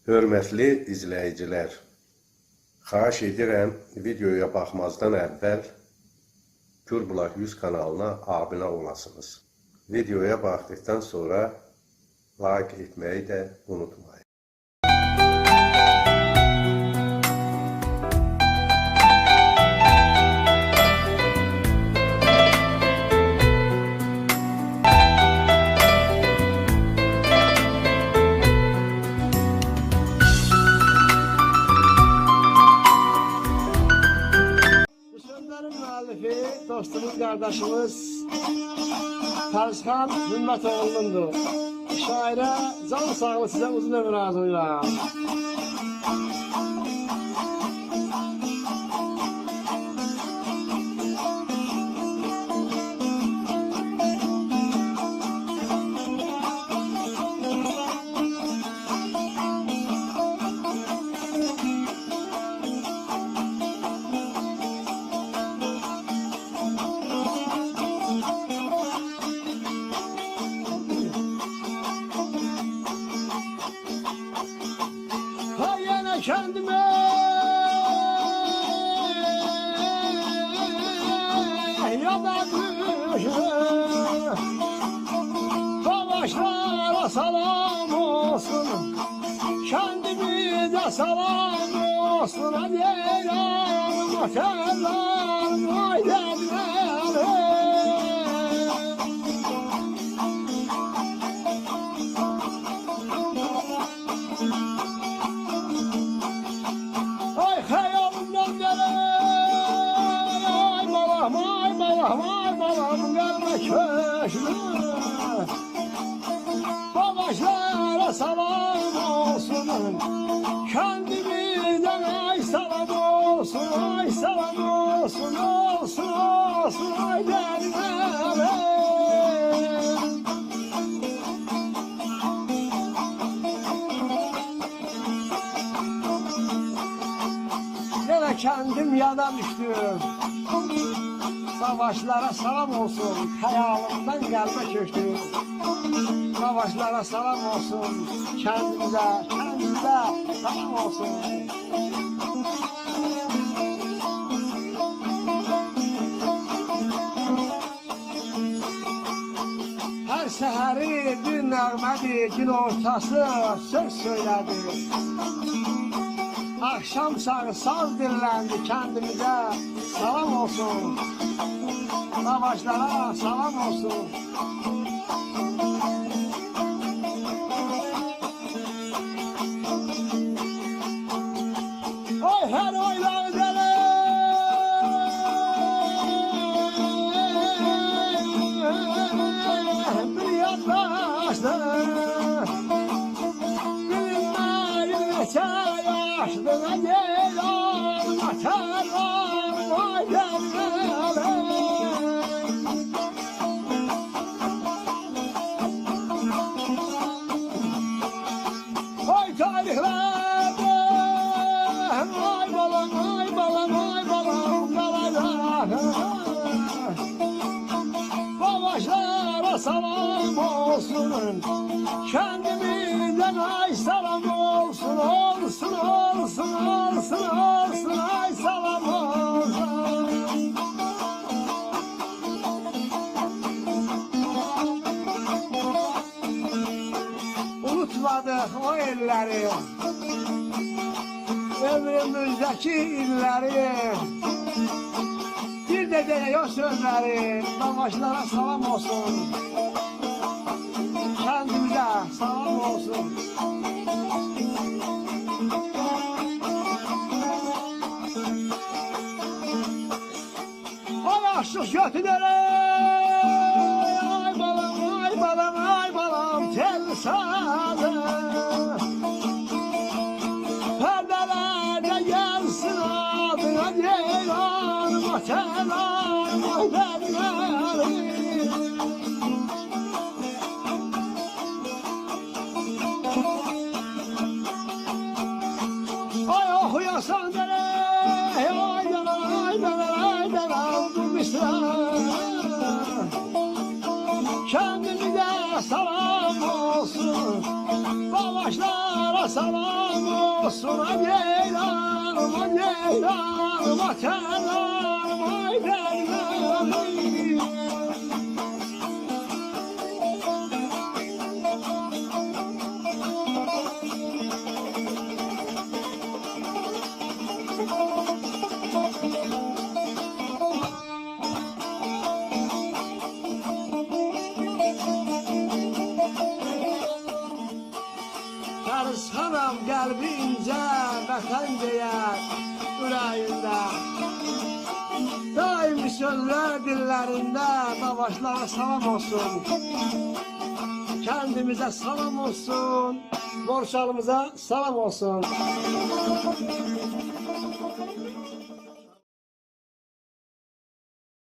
Hörmətli izləyicilər, xahiş edirəm videoya baxmazdan əvvəl Gürbulaq 100 kanalına abunə olasınız. Videoya baxdıqdan sonra like etməyi də unutmayın. Dostumuz, kardeşimiz Tarzxan Hümmətoğlu'nundur. Şairə can sağlığı, sizə uzun ömür arzulayıram. Kendime yabancı savaşlara salam olsun, kendimize salam olsun. Hadi eylerim otellerim ailemlerim. Ay balam gelme köşküne, babaşlara salam olsun, kendimizden ay salam olsun, ay salam olsun, olsun, olsun, ay derdim. Yine kendim yana düştüm. Savaşlara salam olsun, hayalımdan gelme köşkü. Savaşlara salam olsun, kendimize salam olsun. Her seheri bir nəğmədi, gün ortası söz söyledi. Akşam sağı saz dinlendi, kendimize salam olsun. Savaşlara salam olsun. Oy her oylar dele, bir yaklaştı, bilinmeyin neçe yaşlı, gelen atarlar vay derler. Babaşlara salam olsun, kendimizden ay salam olsun, olsun, olsun, olsun, olsun, ay salam olsun. Unutmadık o elleri, ömrümüzdeki illeri, bir de deneyor sözleri. Babaşlara salam olsun, kendimize salam olsun. Ay aşık götürere, ay balam, ay balam, ay balam, tel sadı. Perdelerde gelsin adına ceylan, atelan, ay derlerim. Ay okuyasan dere, ay dere, ay dere, ay dere, bu misra. Kendimize salam olsun, savaşlara salam olsun ay ceylanım, ay ceylanım, ay kenarım, ay dermanım. Karışanam kalbince, vatan diye yüreğinde. Daim sözler dillerinde, savaşlara salam olsun. Kendimize salam olsun, borçlarımıza salam olsun.